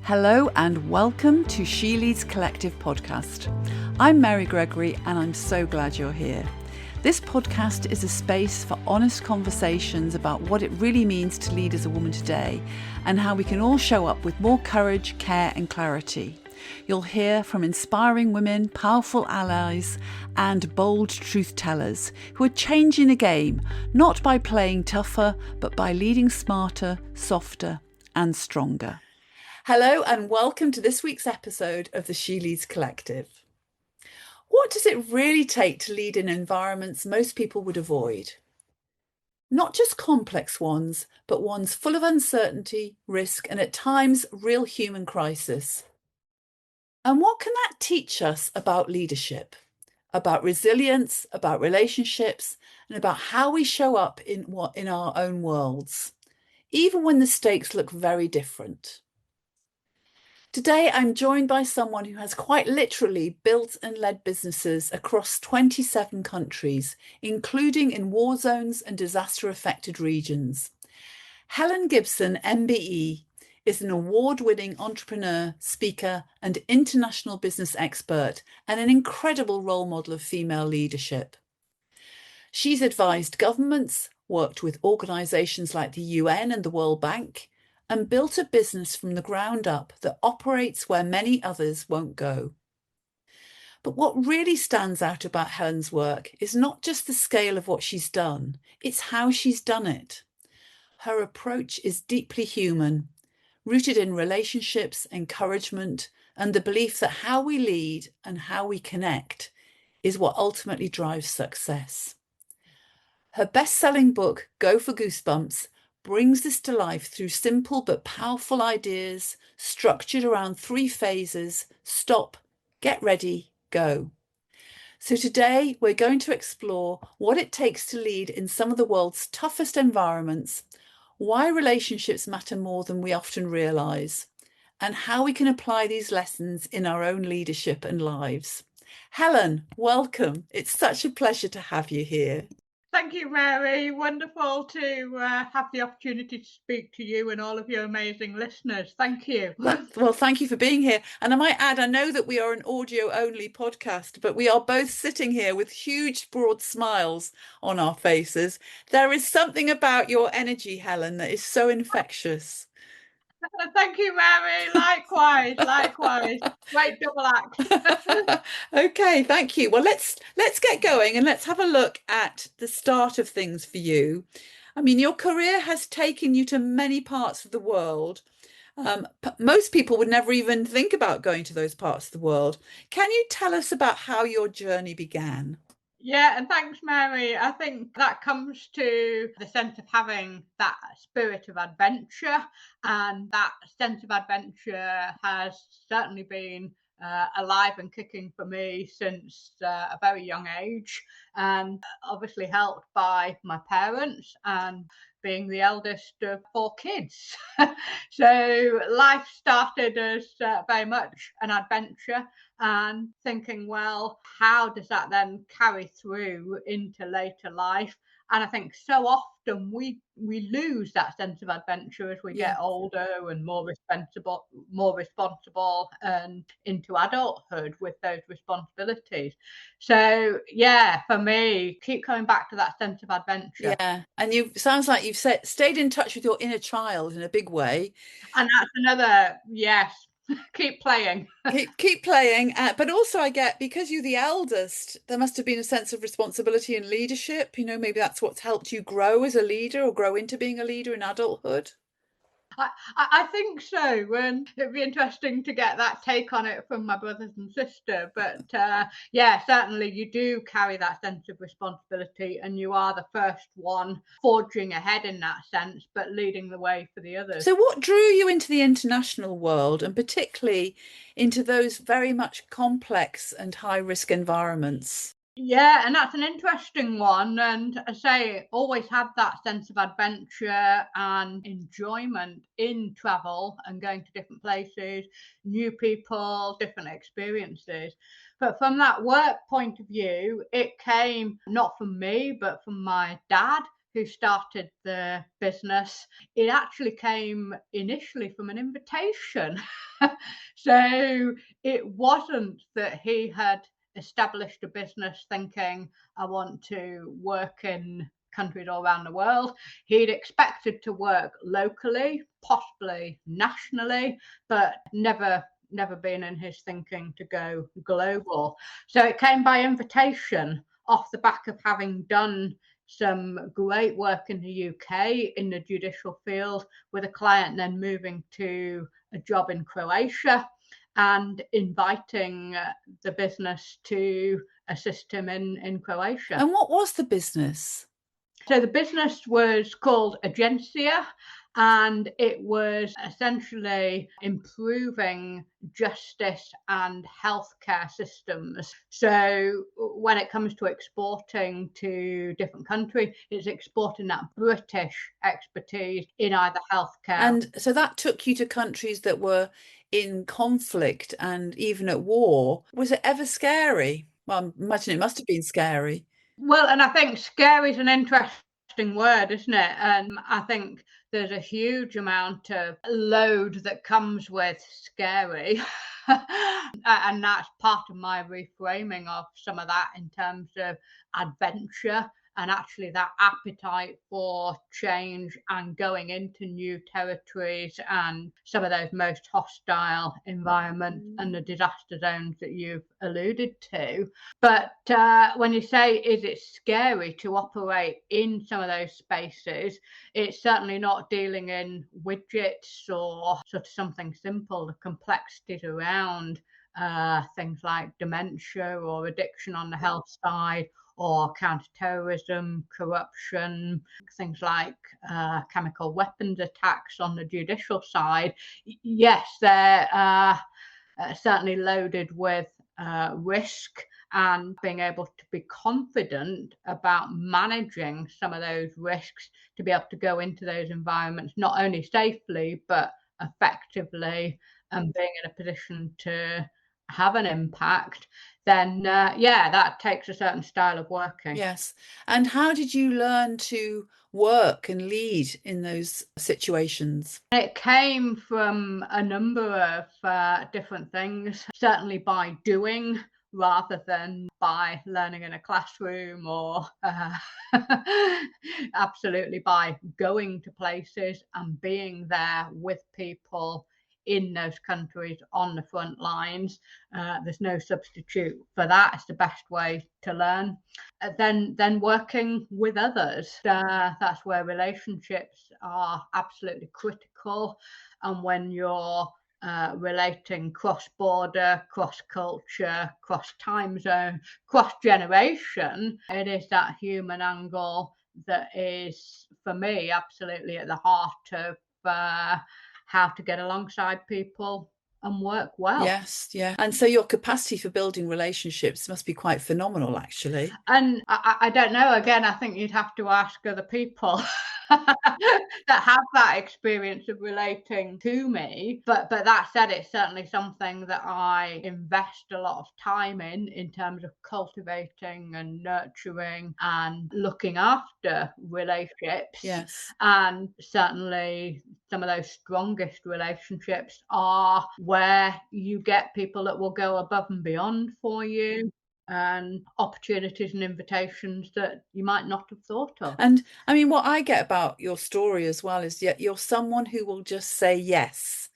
Hello and welcome to She Leads Collective podcast. I'm Mary Gregory and I'm so glad you're here. This podcast is a space for honest conversations about what it really means to lead as a woman today and how we can all show up with more courage, care and clarity. You'll hear from inspiring women, powerful allies and bold truth tellers who are changing the game, not by playing tougher, but by leading smarter, softer and stronger. Hello and welcome to this week's episode of the She Leads Collective. What does it really take to lead in environments most people would avoid? Not just complex ones, but ones full of uncertainty, risk, and at times real human crisis. And what can that teach us about leadership, about resilience, about relationships, and about how we show up in our own worlds, even when the stakes look very different? Today, I'm joined by someone who has quite literally built and led businesses across 27 countries, including in war zones and disaster-affected regions. Helen Gibson MBE is an award-winning entrepreneur, speaker, and international business expert, and an incredible role model of female leadership. She's advised governments, worked with organisations like the UN and the World Bank, and built a business from the ground up that operates where many others won't go. But what really stands out about Helen's work is not just the scale of what she's done, it's how she's done it. Her approach is deeply human, rooted in relationships, encouragement, and the belief that how we lead and how we connect is what ultimately drives success. Her best-selling book, Go For Goosebumps, brings this to life through simple but powerful ideas structured around 3 phases: stop, get ready, go. So today we're going to explore what it takes to lead in some of the world's toughest environments, why relationships matter more than we often realise, and how we can apply these lessons in our own leadership and lives. Helen, welcome. It's such a pleasure to have you here. Thank you, Mary. Wonderful to have the opportunity to speak to you and all of your amazing listeners. Thank you. Well, thank you for being here. And I might add, I know that we are an audio-only podcast, but we are both sitting here with huge, broad smiles on our faces. There is something about your energy, Helen, that is so infectious. Thank you, Mary. Likewise. Great double act. Okay, thank you. Well, let's get going and let's have a look at the start of things for you. I mean, your career has taken you to many parts of the world. Most people would never even think about going to those parts of the world. Can you tell us about how your journey began? Yeah, and thanks, Mary. I think that comes to the sense of having that spirit of adventure, and that sense of adventure has certainly been alive and kicking for me since a very young age, and obviously helped by my parents and being the eldest of 4 kids. So life started as very much an adventure, and thinking, well, how does that then carry through into later life? And I think so often we lose that sense of adventure as we get older and more responsible and into adulthood with those responsibilities. So yeah, for me, keep coming back to that sense of adventure. Yeah, and you sounds like you've stayed in touch with your inner child in a big way. And that's another yes. Keep playing. Keep playing, but also I get, because you're the eldest, there must have been a sense of responsibility and leadership. You know, maybe that's what's helped you grow as a leader or grow into being a leader in adulthood. I think so, and it'd be interesting to get that take on it from my brothers and sister. But yeah, certainly you do carry that sense of responsibility, and you are the first one forging ahead in that sense, but leading the way for the others. So what drew you into the international world, and particularly into those very much complex and high-risk environments? Yeah, and that's an interesting one. And I say, always had that sense of adventure and enjoyment in travel and going to different places, new people, different experiences. But from that work point of view, it came not from me, but from my dad, who started the business, it actually came initially from an invitation. So it wasn't that he had established a business thinking, I want to work in countries all around the world. He'd expected to work locally, possibly nationally, but never been in his thinking to go global. So it came by invitation off the back of having done some great work in the UK in the judicial field, with a client then moving to a job in Croatia and inviting the business to assist him in Croatia. And what was the business? So the business was called Agencia, and it was essentially improving justice and healthcare systems. So when it comes to exporting to different countries, it's exporting that British expertise in either healthcare. And so that took you to countries that were in conflict and even at war. Was it ever scary? Well, I imagine it must have been scary. Well, and I think scary is an interesting word, isn't it? And I think there's a huge amount of load that comes with scary. And that's part of my reframing of some of that in terms of adventure and actually that appetite for change and going into new territories and some of those most hostile environments and the disaster zones that you've alluded to. But when you say, is it scary to operate in some of those spaces, it's certainly not dealing in widgets or sort of something simple. The complexities around things like dementia or addiction on the health side, or counterterrorism, corruption, things like chemical weapons attacks on the judicial side. Yes, they're certainly loaded with risk, and being able to be confident about managing some of those risks to be able to go into those environments not only safely but effectively, and being in a position to have an impact, then that takes a certain style of working. Yes. And how did you learn to work and lead in those situations? It came from a number of different things, certainly by doing rather than by learning in a classroom, or absolutely by going to places and being there with people in those countries on the front lines. There's no substitute for that. It's the best way to learn. Then working with others. That's where relationships are absolutely critical. And when you're relating cross-border, cross-culture, cross-time zone, cross-generation, it is that human angle that is, for me, absolutely at the heart of how to get alongside people and work well. Yes, yeah. And so your capacity for building relationships must be quite phenomenal, actually. And I don't know, again, I think you'd have to ask other people that have that experience of relating to me. But that said, it's certainly something that I invest a lot of time in terms of cultivating and nurturing and looking after relationships. Yes. And certainly some of those strongest relationships are where you get people that will go above and beyond for you, and opportunities and invitations that you might not have thought of. And I mean, what I get about your story as well is that you're someone who will just say yes.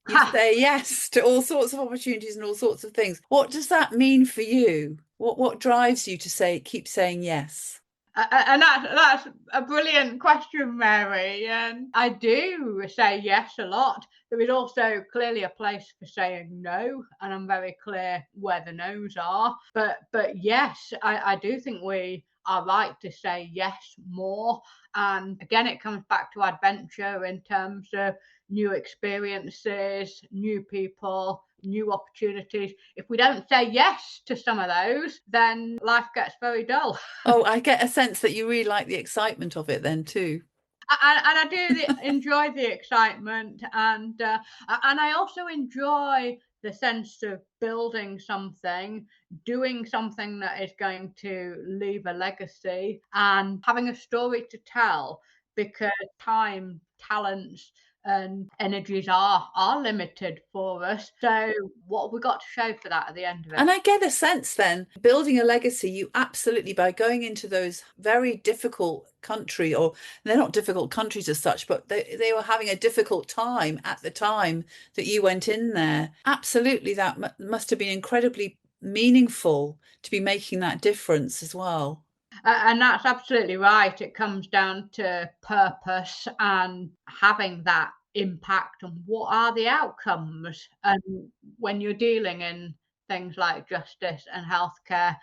You say yes to all sorts of opportunities and all sorts of things. What does that mean for you? What drives you to keep saying yes? And that's a brilliant question, Mary. And I do say yes a lot. There is also clearly a place for saying no, and I'm very clear where the no's are. But yes, I do think we are right to say yes more. And again, it comes back to adventure in terms of new experiences, new people, new opportunities. If we don't say yes to some of those, then life gets very dull. Oh, I get a sense that you really like the excitement of it then too. And I do enjoy the excitement, and I also enjoy the sense of building something, doing something that is going to leave a legacy, and having a story to tell. Because time, talents, and energies are limited for us. So what have we got to show for that at the end of it? And I get a sense then, building a legacy, you absolutely, by going into those very difficult country, or they're not difficult countries as such, but they were having a difficult time at the time that you went in there. Absolutely, that must have been incredibly meaningful to be making that difference as well. And that's absolutely right. It comes down to purpose and having that impact and what are the outcomes. And when you're dealing in things like justice and healthcare,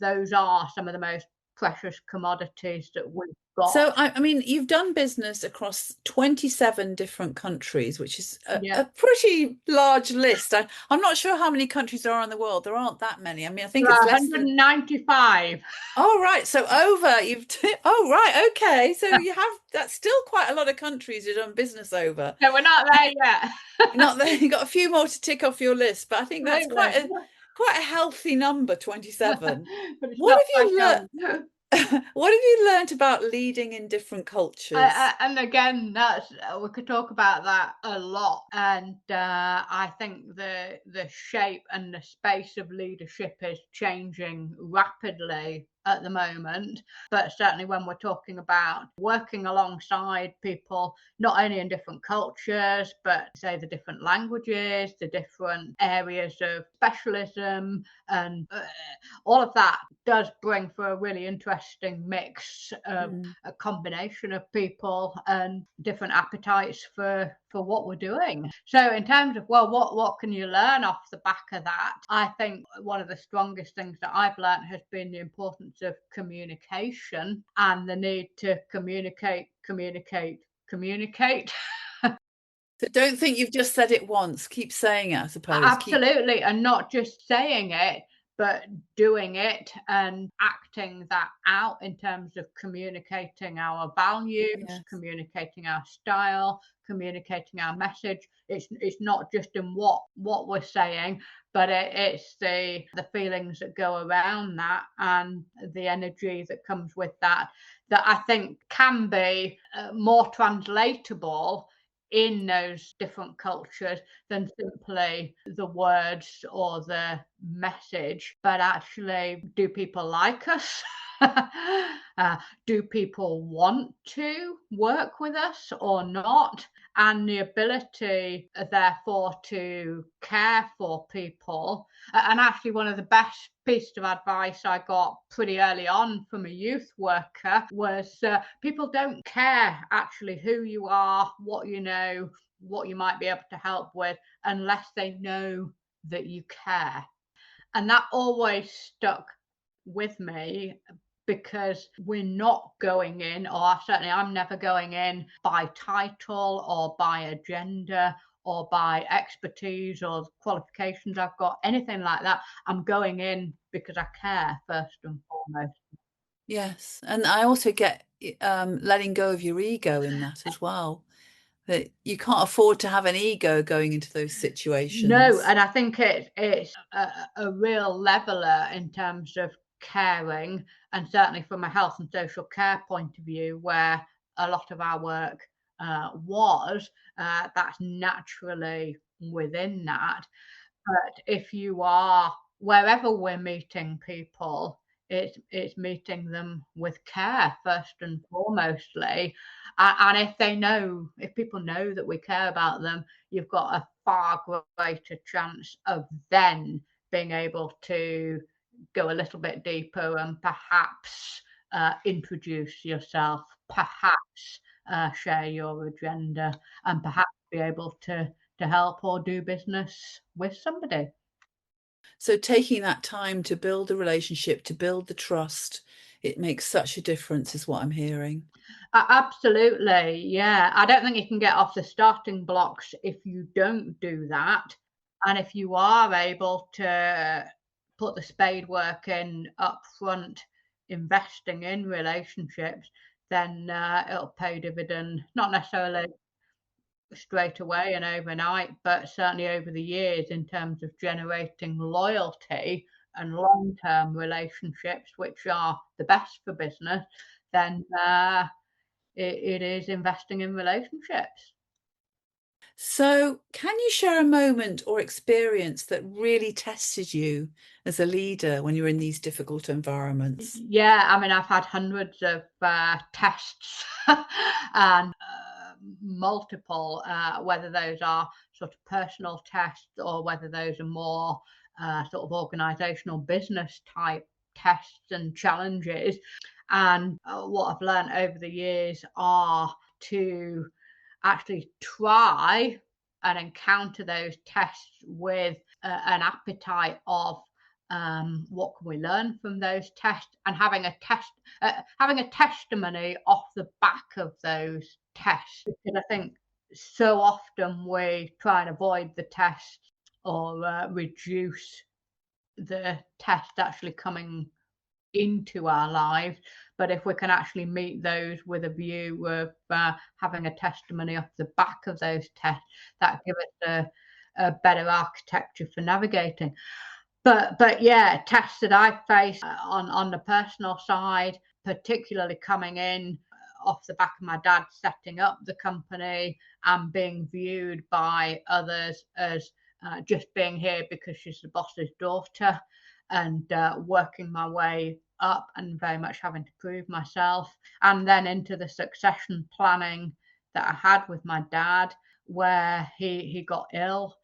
those are some of the most precious commodities that we've got. So, I mean, you've done business across 27 different countries, which is Yeah. a pretty large list. I'm not sure how many countries there are in the world. There aren't that many. I mean, I think it's less than. 195. Oh, right. So oh, right. Okay. So you have, that's still quite a lot of countries you've done business over. So we're not there yet. Not there. You've got a few more to tick off your list, but I think that's Absolutely. quite a healthy number, 27. But it's What not have my you learned? chance. What have you learned about leading in different cultures? And again, that's we could talk about that a lot. And I think the shape and the space of leadership is changing rapidly at the moment. But certainly, when we're talking about working alongside people, not only in different cultures, but say the different languages, the different areas of specialism, and all of that does bring for a really interesting mix of Mm. a combination of people and different appetites for what we're doing. So in terms of, well, what can you learn off the back of that? I think one of the strongest things that I've learned has been the importance of communication and the need to communicate. So don't think you've just said it once. Keep saying it, I suppose. Keep. Absolutely, and not just saying it, but doing it and acting that out in terms of communicating our values, Yes. communicating our style, communicating our message. It's not just in what we're saying, but it's the feelings that go around that and the energy that comes with that, that I think can be more translatable in those different cultures than simply the words or the message, but actually, do people like us? Do people want to work with us or not? And the ability, therefore, to care for people. And actually, one of the best pieces of advice I got pretty early on from a youth worker was people don't care actually who you are, what you know, what you might be able to help with, unless they know that you care. And that always stuck with me, because we're not going in, or certainly I'm never going in by title or by agenda or by expertise or qualifications I've got, anything like that. I'm going in because I care first and foremost. Yes. And I also get letting go of your ego in that as well. That you can't afford to have an ego going into those No, situations. and I think it's a real leveler in terms of caring, and certainly from a health and social care point of view, where a lot of our work that's naturally within that. But if you are, wherever we're meeting people, it's meeting them with care first and foremostly. And if people know that we care about them, you've got a far greater chance of then being able to go a little bit deeper and perhaps introduce yourself, perhaps share your agenda, and perhaps be able to help or do business with somebody. So taking that time to build the relationship, to build the trust, it makes such a difference, is what I'm hearing. Absolutely, yeah. I don't think you can get off the starting blocks if you don't do that. And if you are able to put the spade work in up front, investing in relationships, then it'll pay dividend, not necessarily straight away and overnight, but certainly over the years in terms of generating loyalty and long-term relationships, which are the best for business, then it is investing in relationships. So, can you share a moment or experience that really tested you as a leader when you're in these difficult environments? Yeah, I mean, I've had hundreds of tests and multiple, whether those are sort of personal tests or whether those are more sort of organizational business type tests and challenges. And what I've learned over the years are to actually try and encounter those tests with an appetite of what can we learn from those tests, and having a testimony off the back of those tests. Because I think so often we try and avoid the tests or reduce the test actually coming into our lives. But if we can actually meet those with a view of having a testimony off the back of those tests, that give us a better architecture for navigating. But yeah, tests that I've faced on the personal side, particularly coming in off the back of my dad setting up the company and being viewed by others as just being here because she's the boss's daughter, and working my way up and very much having to prove myself. And then into the succession planning that I had with my dad, where he got ill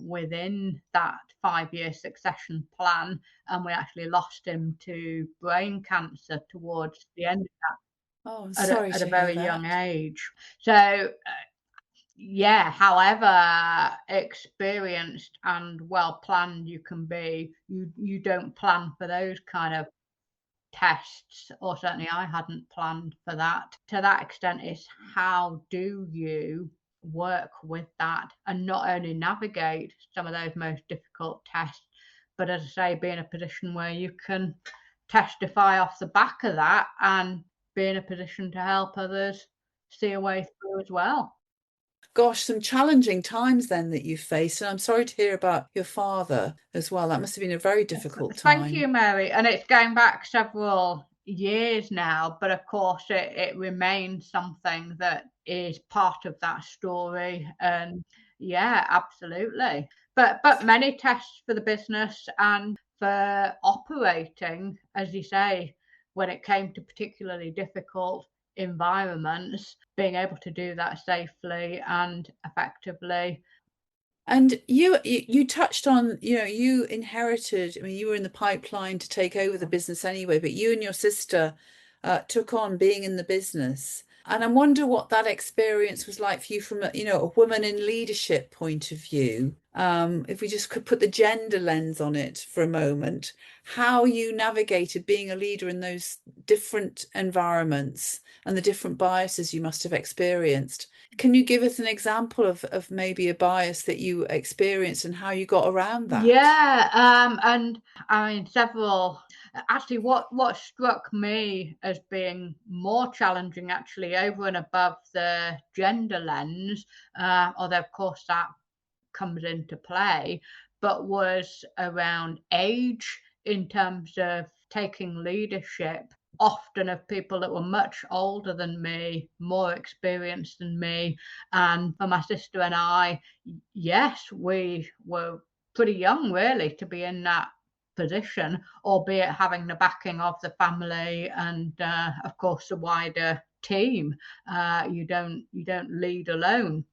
within that 5-year succession plan, and we actually lost him to brain cancer towards the end Oh, I'm at sorry at a to hear very young that. age. So yeah, however experienced and well planned you can be, you don't plan for those kind of tests, or certainly I hadn't planned for that. To that extent, it's how do you work with that and not only navigate some of those most difficult tests, but as I say, be in a position where you can testify off the back of that and be in a position to help others see a way through as well. Gosh, some challenging times then that you've faced. And I'm sorry to hear about your father as well. That must have been a very difficult Thank you, time. Mary. And it's going back several years now, but of course, it remains something that is part of that story. And yeah, absolutely. But many tests for the business and for operating, as you say, when it came to particularly difficult environments, being able to do that safely and effectively. And you touched on, you inherited, I mean, you were in the pipeline to take over the business anyway, but you and your sister took on being in the business. And I wonder what that experience was like for you from a woman in leadership point of view. If we just could put the gender lens on it for a moment, how you navigated being a leader in those different environments and the different biases you must have experienced. Can you give us an example of maybe a bias that you experienced and how you got around that? Yeah, and I mean several. Actually, what struck me as being more challenging, actually, over and above the gender lens, although of course that comes into play, but was around age in terms of taking leadership, often of people that were much older than me, more experienced than me. And for my sister and I, yes, we were pretty young really to be in that position, albeit having the backing of the family and of course the wider team. You don't lead alone.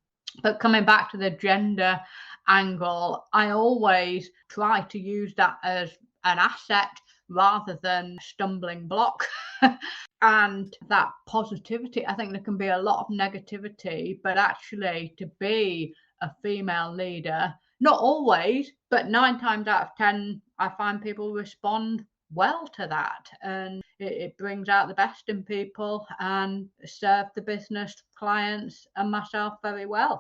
But coming back to the gender angle, I always try to use that as an asset rather than a stumbling block. And that positivity, I think there can be a lot of negativity, but actually to be a female leader, not always, but 9 times out of 10, I find people respond well to that, and it brings out the best in people and serve the business clients and myself very well.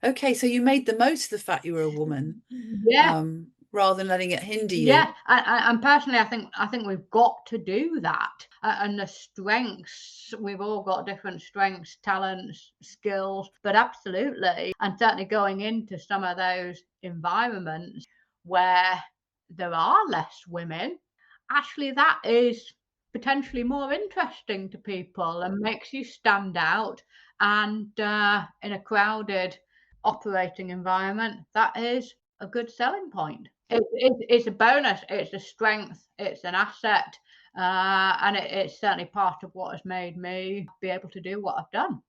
Okay, so you made the most of the fact you were a woman, Yeah, rather than letting it hinder you. Yeah, and personally, I think we've got to do that. And the strengths, we've all got different strengths, talents, skills, but absolutely, and certainly going into some of those environments where there are less women, actually, that is potentially more interesting to people and makes you stand out. And in a crowded operating environment, that is a good selling point. It's a bonus, it's a strength, it's an asset, and it's certainly part of what has made me be able to do what I've done.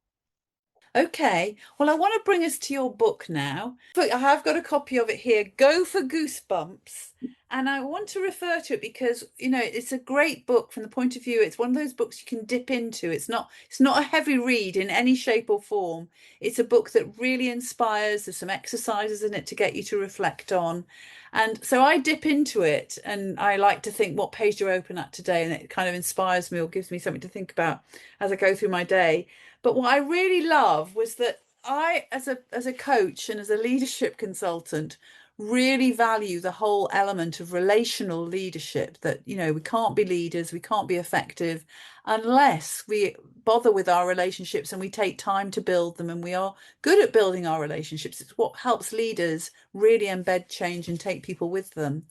Okay, well, I want to bring us to your book now. But I have got a copy of it here, Go For Goosebumps. And I want to refer to it because, it's a great book from the point of view, it's one of those books you can dip into. It's not a heavy read in any shape or form. It's a book that really inspires. There's some exercises in it to get you to reflect on. And so I dip into it and I like to think what page do I open at today? And it kind of inspires me or gives me something to think about as I go through my day. But what I really love was that I, as a coach and as a leadership consultant, really value the whole element of relational leadership. That, we can't be leaders, we can't be effective unless we bother with our relationships and we take time to build them and we are good at building our relationships. It's what helps leaders really embed change and take people with them.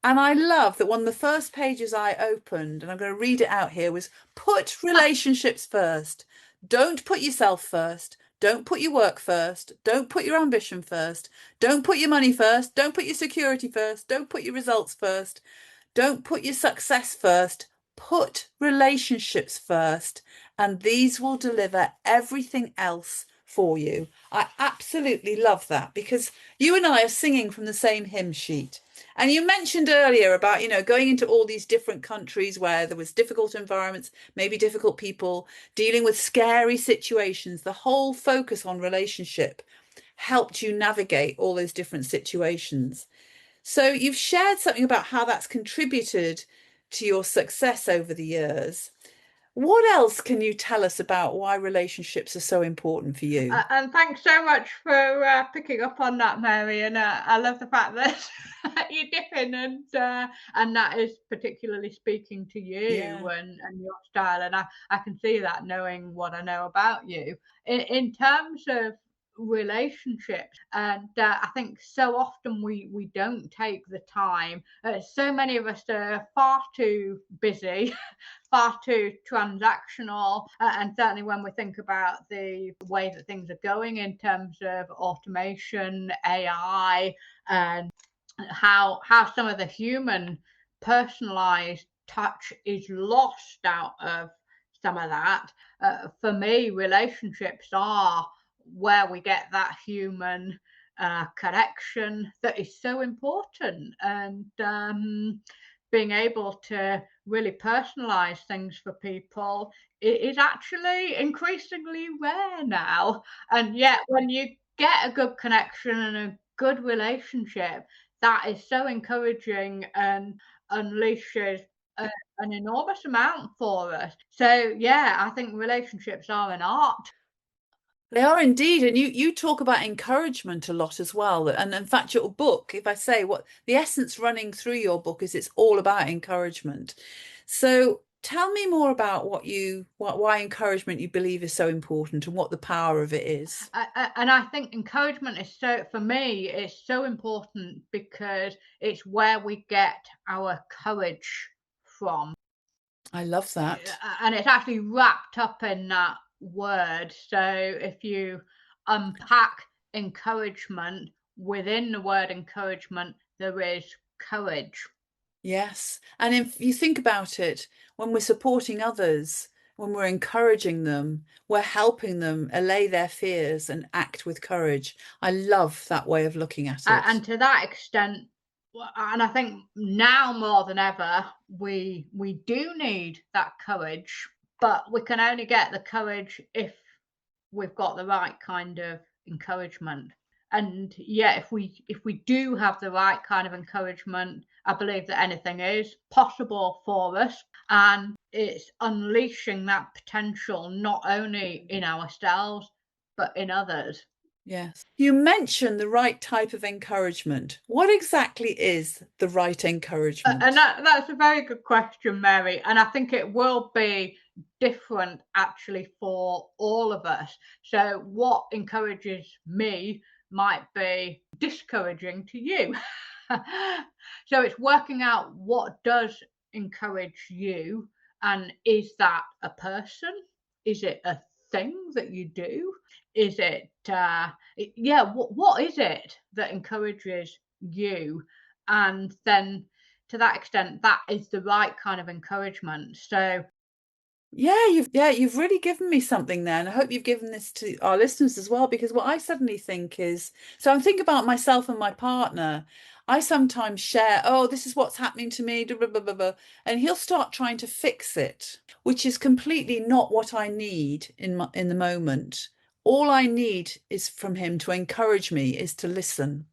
And I love that one of the first pages I opened, and I'm going to read it out here, was put relationships first. Don't put yourself first. Don't put your work first. Don't put your ambition first. Don't put your money first. Don't put your security first. Don't put your results first. Don't put your success first. Put relationships first, and these will deliver everything else for you. I absolutely love that because you and I are singing from the same hymn sheet. And you mentioned earlier about, going into all these different countries where there was difficult environments, maybe difficult people, dealing with scary situations. The whole focus on relationship helped you navigate all those different situations. So you've shared something about how that's contributed to your success over the years. What else can you tell us about why relationships are so important for you? And thanks so much for picking up on that, Mary. And I love the fact that you dip in and that is particularly speaking to you Yeah. and your style. And I can see that knowing what I know about you. In terms of relationships, and I think so often we don't take the time. So many of us are far too busy, far too transactional, and certainly when we think about the way that things are going in terms of automation, AI, and how some of the human personalized touch is lost out of some of that. For me, relationships are where we get that human connection that is so important, and being able to really personalize things for people is actually increasingly rare now. And yet, when you get a good connection and a good relationship, that is so encouraging and unleashes an enormous amount for us. So, yeah, I think relationships are an art. They are indeed, and you talk about encouragement a lot as well. And in fact, your book, if I say what the essence running through your book is, it's all about encouragement. So tell me more about why encouragement you believe is so important and what the power of it is. And I think encouragement is so, for me, it's so important because it's where we get our courage from. I love that. And it's actually wrapped up in that word. So if you unpack encouragement, within the word encouragement, there is courage. Yes. And if you think about it, when we're supporting others, when we're encouraging them, we're helping them allay their fears and act with courage. I love that way of looking at it. And to that extent, and I think now more than ever, we do need that courage, but we can only get the courage if we've got the right kind of encouragement. And yeah, if we do have the right kind of encouragement, I believe that anything is possible for us, and it's unleashing that potential not only in ourselves but in others. Yes. You mentioned the right type of encouragement. What exactly is the right And encouragement? that's a very good question, Mary. And I think it will be different actually for all of us. So, what encourages me might be discouraging to you. So, it's working out what does encourage you, and is that a person? Is it a thing that you do? Is it, yeah, what is it that encourages you? And then to that extent, that is the right kind of encouragement. So Yeah, you've really given me something there, and I hope you've given this to our listeners as well, because what I suddenly think is, so I'm thinking about myself and my partner. I sometimes share, oh, this is what's happening to me, blah, blah, blah, blah, blah, and he'll start trying to fix it, which is completely not what I need in the moment. All I need is from him to encourage me, is to listen.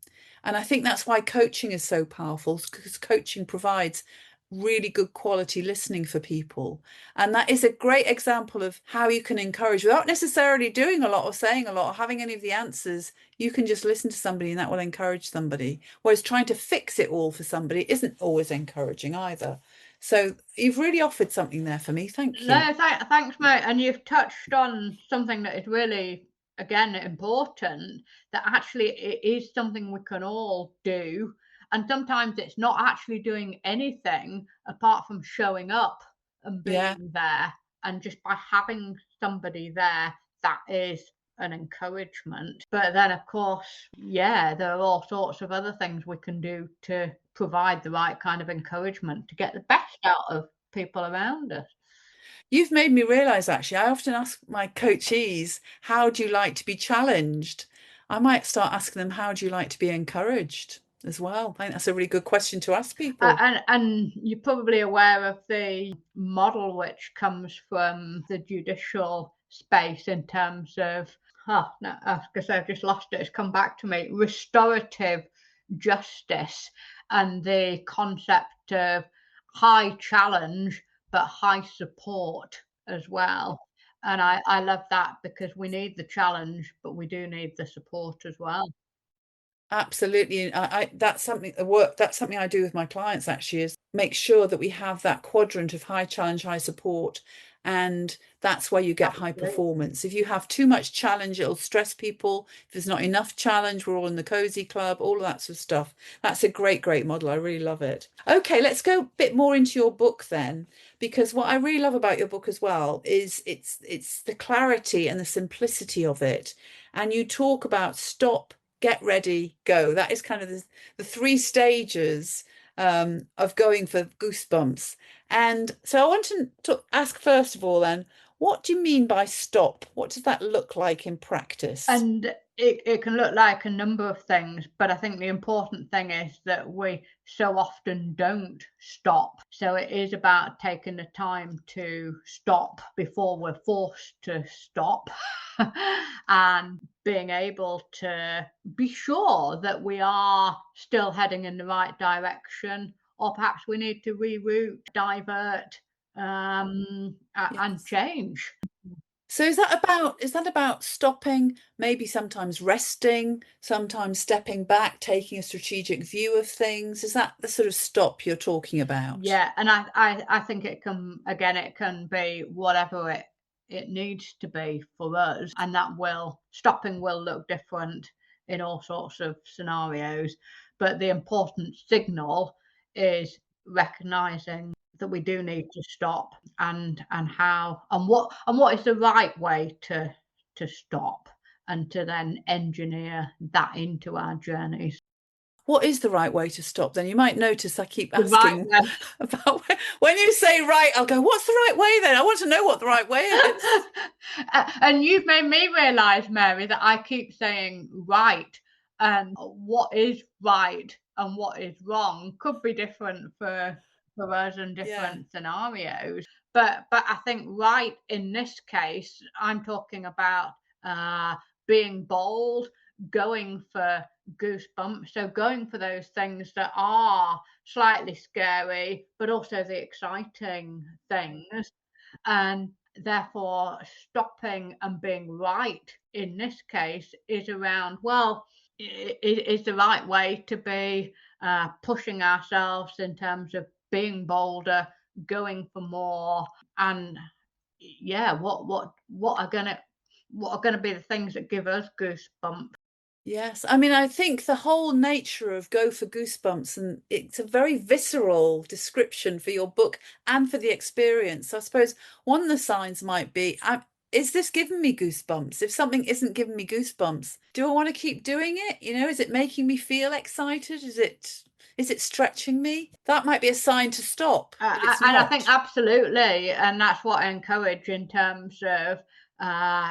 And I think that's why coaching is so powerful, because coaching provides really good quality listening for people. And that is a great example of how you can encourage without necessarily doing a lot or saying a lot or having any of the answers. You can just listen to somebody and that will encourage somebody. Whereas trying to fix it all for somebody isn't always encouraging either. So you've really offered something there for me. Thank you. no, thanks, mate. And you've touched on something that is really, again, important. That actually it is something we can all do, and sometimes it's not actually doing anything apart from showing up and Yeah. being there, and just by having somebody there, that is an encouragement. But then, of course, yeah, there are all sorts of other things we can do to provide the right kind of encouragement to get the best out of people around us. You've made me realize actually, I often ask my coachees, how do you like to be challenged? I might start asking them, how do you like to be encouraged as well? I think that's a really good question to ask people. And you're probably aware of the model which comes from the judicial space in terms of, oh, no, because I've just lost it, it's come back to me, restorative justice, and the concept of high challenge but high support as well. And I love that because we need the challenge, but we do need the support as well. Absolutely. And that's something the work that's something I do with my clients actually is make sure that we have that quadrant of high challenge, high support. And that's where you get high Absolutely. performance. If you have too much challenge, it'll stress people. If there's not enough challenge, we're all in the cozy club, all of that sort of stuff. That's a great, great model. I really love it. Okay, let's go a bit more into your book then, because what I really love about your book as well is it's the clarity and the simplicity of it. And you talk about stop, get ready, go. That is kind of the three stages of going for goosebumps. And so I want to ask first of all, then, what do you mean by stop? What does that look like in practice? And it can look like a number of things, but I think the important thing is that we so often don't stop. So it is about taking the time to stop before we're forced to stop and being able to be sure that we are still heading in the right direction, or perhaps we need to reroute, divert, and Yes. change. So is that about stopping, maybe sometimes resting, sometimes stepping back, taking a strategic view of things? Is that the sort of stop you're talking about? Yeah, and I think it can, again, it can be whatever it needs to be for us, and that will stopping will look different in all sorts of scenarios. But the important signal is recognizing that we do need to stop, and how and what is the right way to stop, and to then engineer that into our journeys. What is the right way to stop then? You might notice I keep The right asking way. about when you say right, I'll go, what's the right way then? I want to know what the right way is. And you've made me realise, Mary, that I keep saying right, and what is right and what is wrong could be different for us in Yeah. different scenarios. But I think right in this case, I'm talking about uh, being bold, going for goosebumps. So going for those things that are slightly scary, but also the exciting things. And therefore stopping and being right in this case is around, well, is the right way to be pushing ourselves in terms of being bolder, going for more, and yeah, what are gonna be the things that give us goosebumps. Yes, I mean, I think the whole nature of Go for Goosebumps, and it's a very visceral description for your book and for the experience. So I suppose one of the signs might be, is this giving me goosebumps? If something isn't giving me goosebumps, do I want to keep doing it? You know, is it making me feel excited? Is it stretching me? That might be a sign to stop, but it's And I think not. absolutely, and that's what I encourage in terms of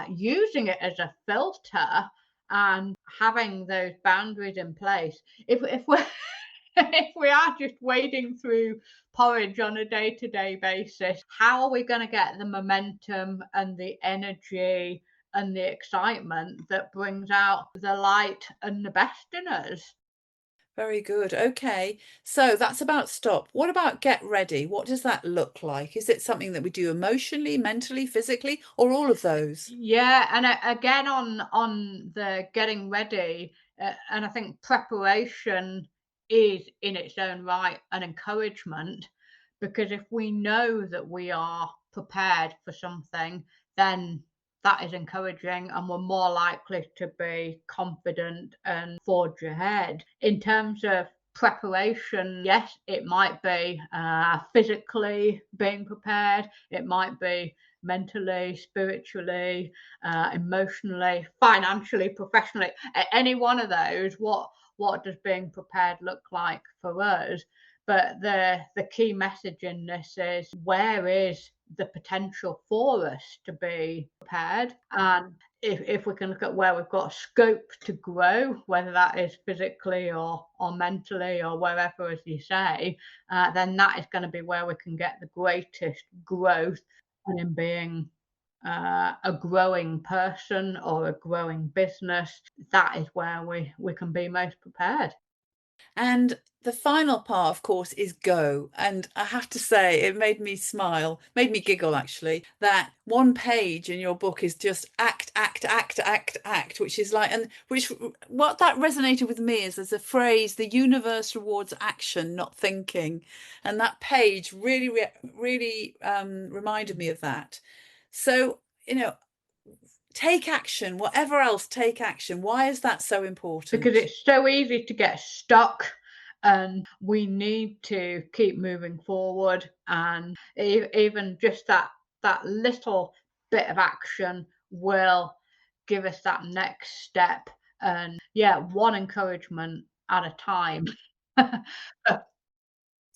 using it as a filter and having those boundaries in place. If we're if we are just wading through porridge on a day-to-day basis, how are we going to get the momentum and the energy and the excitement that brings out the light and the best in us? Very good. Okay. So that's about stop. What about get ready? What does that look like? Is it something that we do emotionally, mentally, physically, or all of those? Yeah, and again on the getting ready, and I think preparation is in its own right an encouragement, because if we know that we are prepared for something, then that is encouraging, and we're more likely to be confident and forge ahead. In terms of preparation, yes, it might be physically being prepared, it might be mentally, spiritually, emotionally, financially, professionally, any one of those. What does being prepared look like for us? But the key message in this is, where is the potential for us to be prepared? And if we can look at where we've got scope to grow, whether that is physically or mentally or wherever, as you say, then that is going to be where we can get the greatest growth, and in being a growing person or a growing business, that is where we can be most prepared. And the final part, of course, is go. And I have to say, it made me smile, made me giggle actually, that one page in your book is just act, act, act, act, act, which is like, and which, what that resonated with me is there's a phrase, the universe rewards action, not thinking. And that page really, really reminded me of that. So, take action, whatever else, take action. Why is that so Because important? it's so easy to get stuck, and we need to keep moving forward, and even just that little bit of action will give us that next step, and yeah, one encouragement at a time.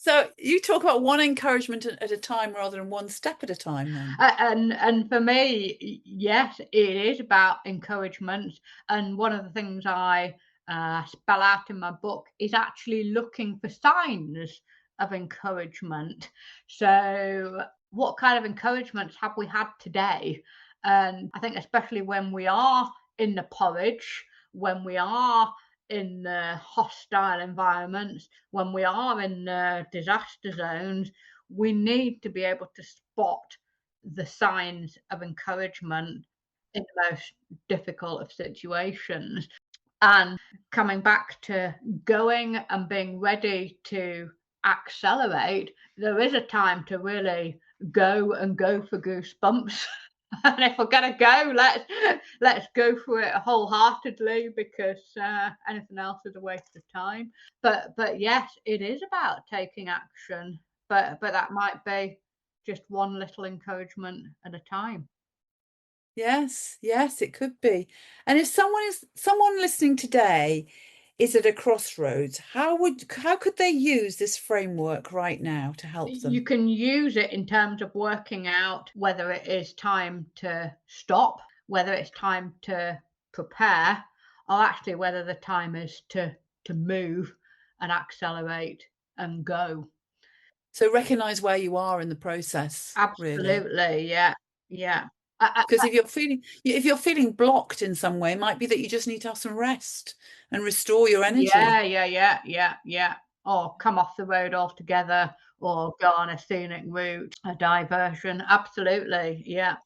So you talk about one encouragement at a time rather than one step at a time then. And for me, yes, it is about encouragement. And one of the things I spell out in my book is actually looking for signs of encouragement. So, what kind of encouragements have we had today? And I think, especially when we are in the porridge, when we are in the hostile environments, when we are in the disaster zones, we need to be able to spot the signs of encouragement in the most difficult of situations. And coming back to going and being ready to accelerate, there is a time to really go and go for goosebumps. And if we're gonna go, let's go for it wholeheartedly, because anything else is a waste of time. But yes, it is about taking action. But that might be just one little encouragement at a time. Yes, yes, it could be. And if someone listening today is at a crossroads, how could they use this framework right now to help You them? can use it in terms of working out whether it is time to stop, whether it's time to prepare, or actually whether the time is to move and accelerate and go. So recognize where you are in the process, really. Absolutely, yeah, yeah. Because if you're feeling blocked in some way, it might be that you just need to have some rest and restore your Yeah, energy. yeah, yeah, yeah, yeah. Or come off the road altogether, or go on a scenic route, a diversion. Absolutely, yeah.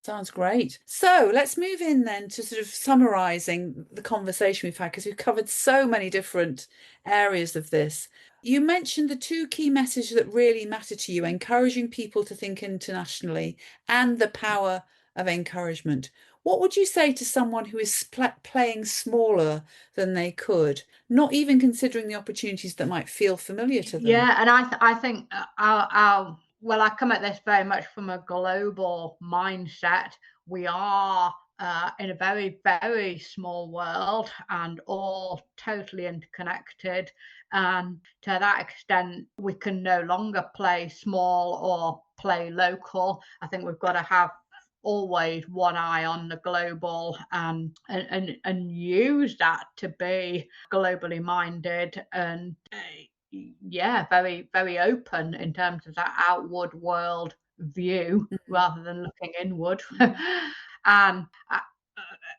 Sounds great. So let's move in then to sort of summarizing the conversation we've had, because we've covered so many different areas of this. You mentioned the two key messages that really matter to you, encouraging people to think internationally and the power of encouragement. What would you say to someone who is playing smaller than they could, not even considering the opportunities that might feel familiar to them? Yeah, and I think well, I come at this very much from a global mindset. We are in a very, very small world and all totally interconnected. And to that extent, we can no longer play small or play local. I think we've got to have always one eye on the global, and use that to be globally minded and yeah, very, very open in terms of that outward world view rather than looking inward. And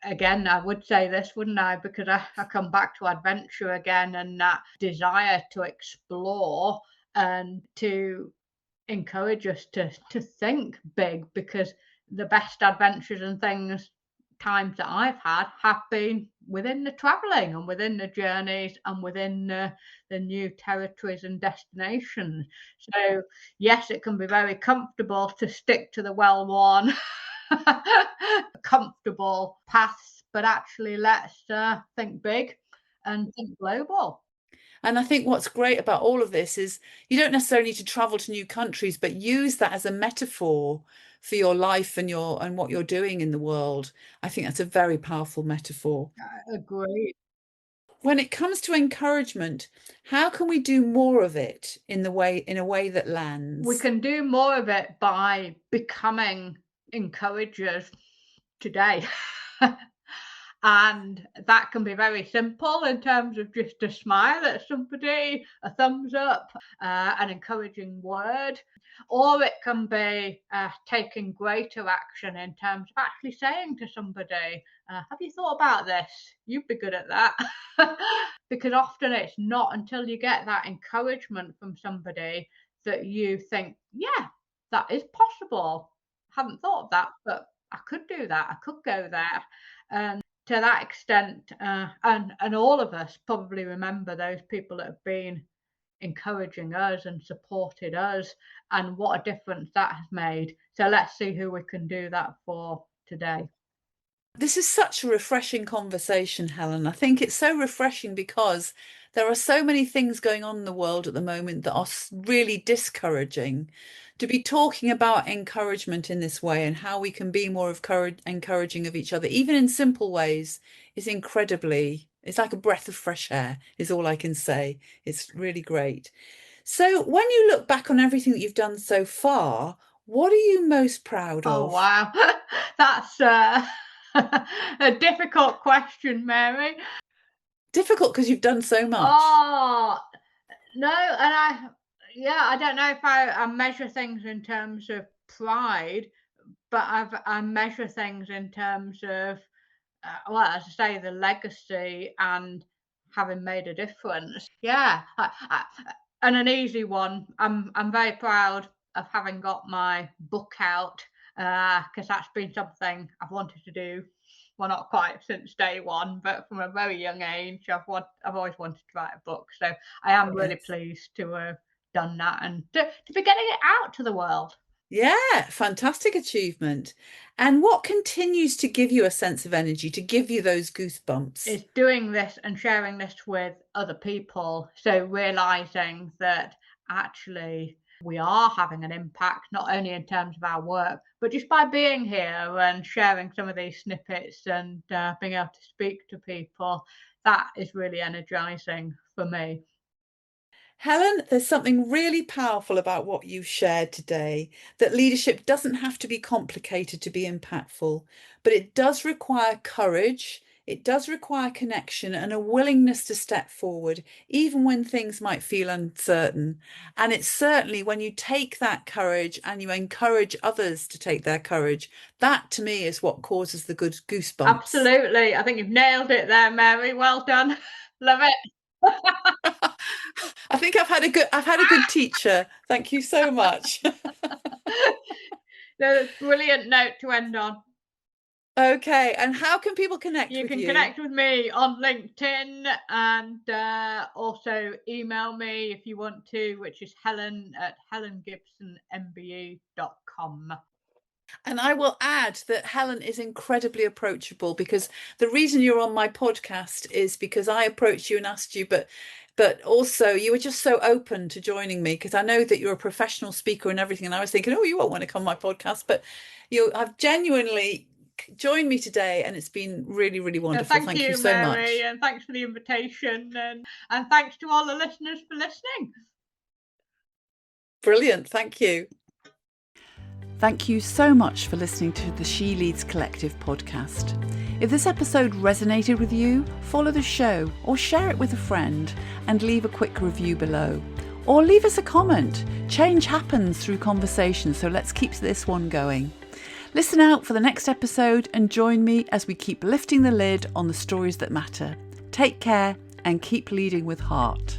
again, I would say this, wouldn't I? Because I come back to adventure again and that desire to explore and to encourage us to think big, because the best adventures and things times that I've had have been within the traveling and within the journeys and within the new territories and destinations. So yes, it can be very comfortable to stick to the well-worn comfortable paths, but actually let's think big and think global. And I think what's great about all of this is you don't necessarily need to travel to new countries, but use that as a metaphor for your life and what you're doing in the world. I think that's a very powerful metaphor. I agree. When it comes to encouragement, how can we do more of it in a way that We lands? can do more of it by becoming encouragers today. And that can be very simple in terms of just a smile at somebody, a thumbs up, an encouraging word, or it can be taking greater action in terms of actually saying to somebody, have you thought about this? You'd be good at that. Because often it's not until you get that encouragement from somebody that you think, yeah, that is possible. I haven't thought of that, but I could do that. I could go there. And to that extent, and all of us probably remember those people that have been encouraging us and supported us, and what a difference that has made. So let's see who we can do that for today. This is such a refreshing conversation, Helen. I think it's so refreshing because there are so many things going on in the world at the moment that are really discouraging. To be talking about encouragement in this way and how we can be more encouraging of each other, even in simple ways, is it's like a breath of fresh air, is all I can say. It's really great. So, when you look back on everything that you've done so far, what are you most proud Oh, of? wow. That's a difficult question, Mary. Difficult because you've done so much. Oh, no, and yeah, I don't know if I measure things in terms of pride, but I measure things in terms of, well, as I say, the legacy and having made a difference. Yeah, and an easy one. I'm very proud of having got my book out, because that's been something I've wanted to do. Well, not quite since day one, but from a very young age, I've always wanted to write a book. So I am really Yes. pleased to have done that and to be getting it out to the world. Yeah, fantastic achievement. And what continues to give you a sense of energy, to give you those goosebumps? Is doing this and sharing this with other people. So realizing that actually we are having an impact, not only in terms of our work, but just by being here and sharing some of these snippets and being able to speak to people. That is really energizing for me. Helen, there's something really powerful about what you've shared today, that leadership doesn't have to be complicated to be impactful, but it does require courage, it does require connection and a willingness to step forward, even when things might feel uncertain. And it's certainly when you take that courage and you encourage others to take their courage, that to me is what causes the good goosebumps. Absolutely. I think you've nailed it there, Mary. Well done. Love it. I think I've had a good teacher. Thank you so much. That's a brilliant note to end on. Okay, and how can people connect You with can you? connect with me on LinkedIn and also email me if you want to, which is helen@helengibsonmbe.com. And I will add that Helen is incredibly approachable, because the reason you're on my podcast is because I approached you and asked you, but also you were just so open to joining me, because I know that you're a professional speaker and everything. And I was thinking, oh, you won't want to come on my podcast, but I've genuinely joined me today, and it's been really, really wonderful. Thank you, so Mary, much. and thanks for the invitation, and thanks to all the listeners for listening. Brilliant. Thank you. Thank you so much for listening to the She Leads Collective podcast. If this episode resonated with you, follow the show or share it with a friend and leave a quick review below. Or leave us a comment. Change happens through conversation, so let's keep this one going. Listen out for the next episode and join me as we keep lifting the lid on the stories that matter. Take care and keep leading with heart.